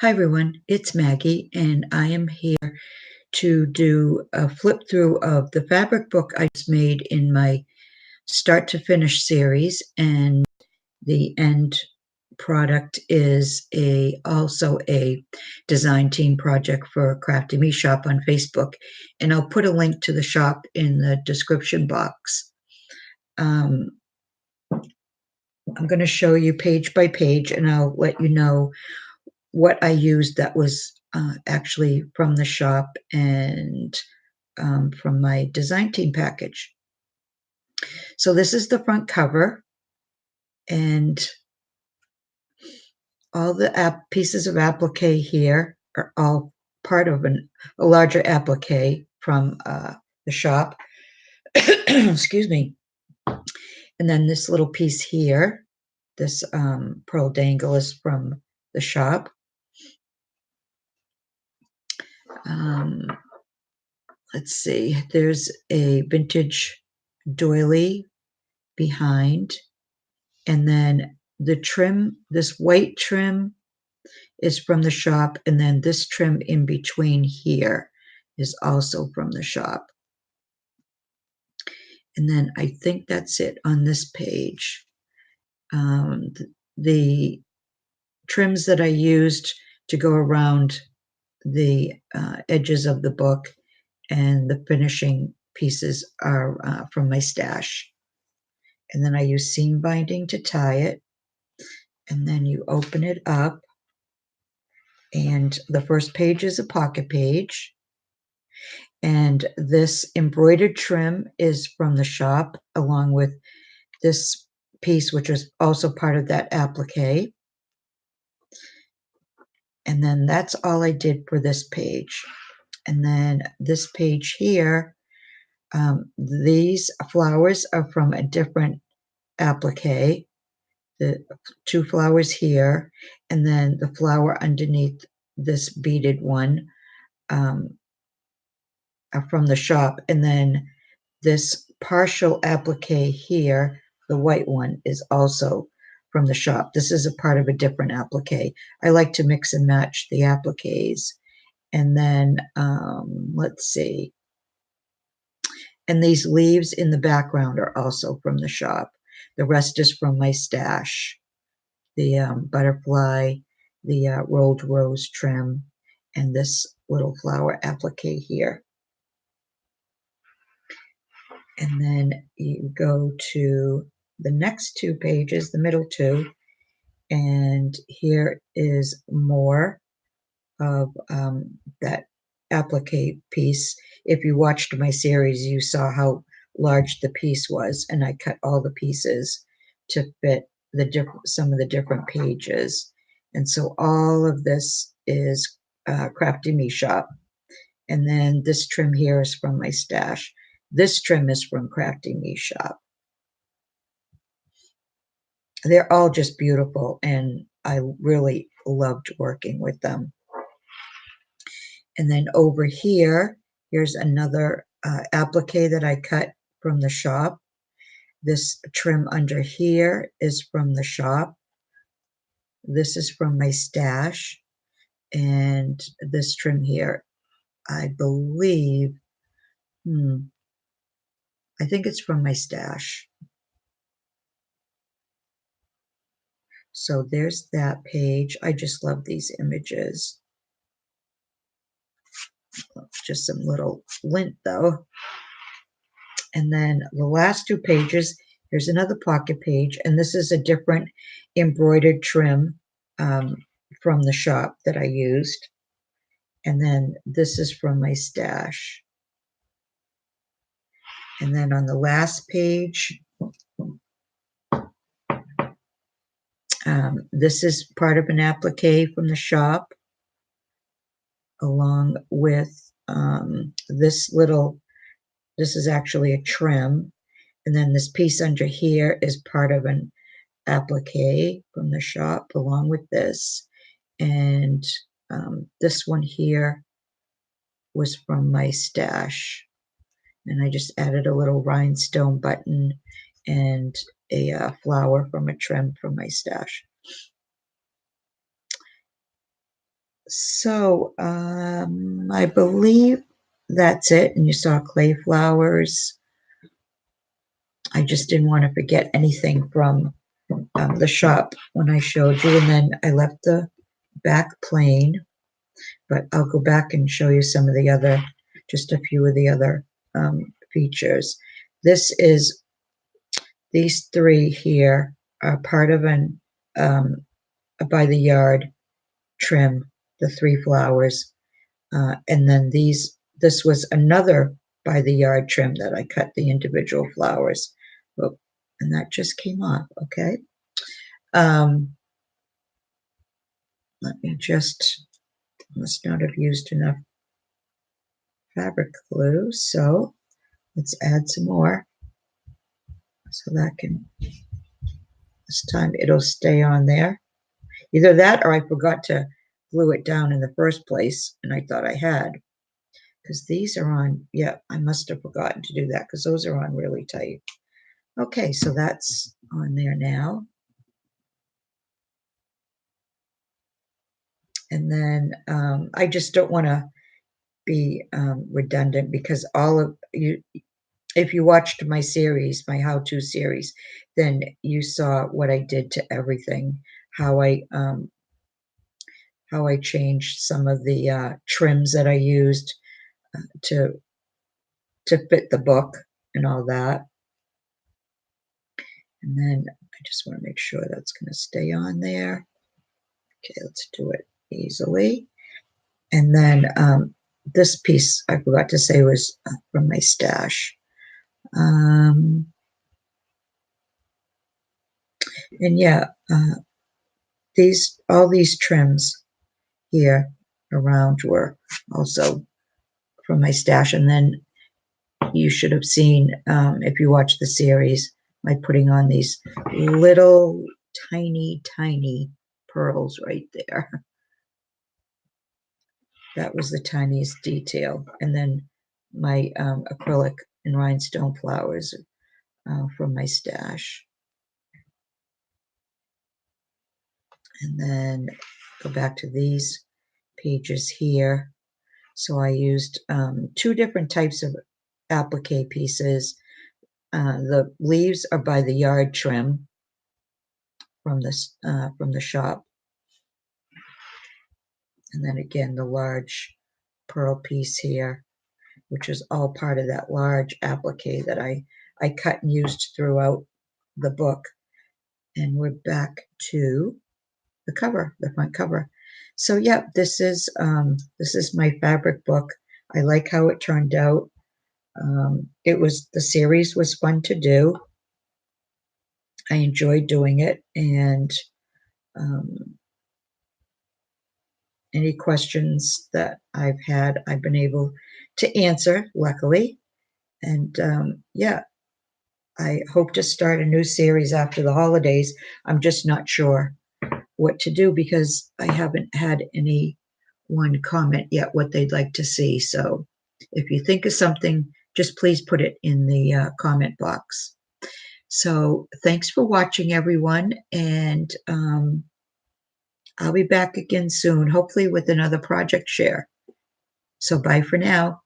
Hi everyone, it's Maggie, and I am here to do a flip through of the fabric book I just made in my start to finish series, and the end product is also a design team project for Crafty Me shop on Facebook, and I'll put a link to the shop in the description box. I'm going to show you page by page, and I'll let you know what I used that was actually from the shop and from my design team package. So this is the front cover, and all the pieces of applique here are all part of a larger applique from the shop. Excuse me. And then this little piece here, this pearl dangle, is from the shop. Let's see, there's a vintage doily behind, and then the trim, this white trim, is from the shop, and then this trim in between here is also from the shop. And then I think that's it on this page. The trims that I used to go around the edges of the book and the finishing pieces are from my stash. And then I use seam binding to tie it. And then you open it up, and the first page is a pocket page. And this embroidered trim is from the shop, along with this piece, which is also part of that applique. And then that's all I did for this page. And then this page here, these flowers are from a different applique. The two flowers here, and then the flower underneath this beaded one are from the shop. And then this partial applique here, the white one, is also from the shop. This is a part of a different applique. I like to mix and match the appliques. And then, let's see. And these leaves in the background are also from the shop. The rest is from my stash. The butterfly, the rolled rose trim, and this little flower applique here. And then you go to the next two pages, the middle two, and here is more of that applique piece. If you watched my series, you saw how large the piece was, and I cut all the pieces to fit some of the different pages. And so all of this is Crafty Me shop. And then this trim here is from my stash. This trim is from Crafty Me shop. They're all just beautiful, and I really loved working with them. And then over here, here's another applique that I cut from the shop. This trim under here is from the shop. This is from my stash. And this trim here, I believe, I think it's from my stash. So there's that page. I just love these images. Just some little lint though. And then the last two pages, here's another pocket page, and this is a different embroidered trim from the shop that I used. And then this is from my stash. And then on the last page, this is part of an applique from the shop, along with this is actually a trim. And then this piece under here is part of an applique from the shop, along with this. And this one here was from my stash. And I just added a little rhinestone button and a flower from a trim from my stash. So I believe that's it. And you saw clay flowers. I just didn't want to forget anything from the shop when I showed you. And then I left the back plain, but I'll go back and show you some of the other, just a few of the other features. This is, these three here are part of an by the yard trim, the three flowers. And then this was another by the yard trim that I cut the individual flowers. Oh, and that just came off, okay? Let me just, must not have used enough fabric glue, so let's add some more. So that can, this time it'll stay on there. Either that or I forgot to glue it down in the first place, and I thought I had. Because these are on, yeah, I must have forgotten to do that because those are on really tight. Okay, so that's on there now. And then I just don't want to be redundant because all of you, if you watched my series, my how-to series, then you saw what I did to everything, how I changed some of the trims that I used to fit the book and all that. And then I just want to make sure that's going to stay on there. Okay, let's do it easily. And then this piece I forgot to say was from my stash. And yeah, all these trims here around were also from my stash. And then you should have seen, if you watch the series, my putting on these little tiny, tiny pearls right there. That was the tiniest detail. And then my acrylic and rhinestone flowers from my stash. And then go back to these pages here. So I used two different types of applique pieces. The leaves are by the yard trim from the shop. And then again, the large pearl piece here, which is all part of that large applique that I cut and used throughout the book. And we're back to the cover, the front cover. So yeah, this is my fabric book. I like how it turned out. The series was fun to do. I enjoyed doing it, and any questions that I've had, I've been able to answer, luckily. And yeah, I hope to start a new series after the holidays. I'm just not sure what to do because I haven't had anyone comment yet what they'd like to see. So if you think of something, just please put it in the comment box. So thanks for watching, everyone. And I'll be back again soon, hopefully with another project share. So bye for now.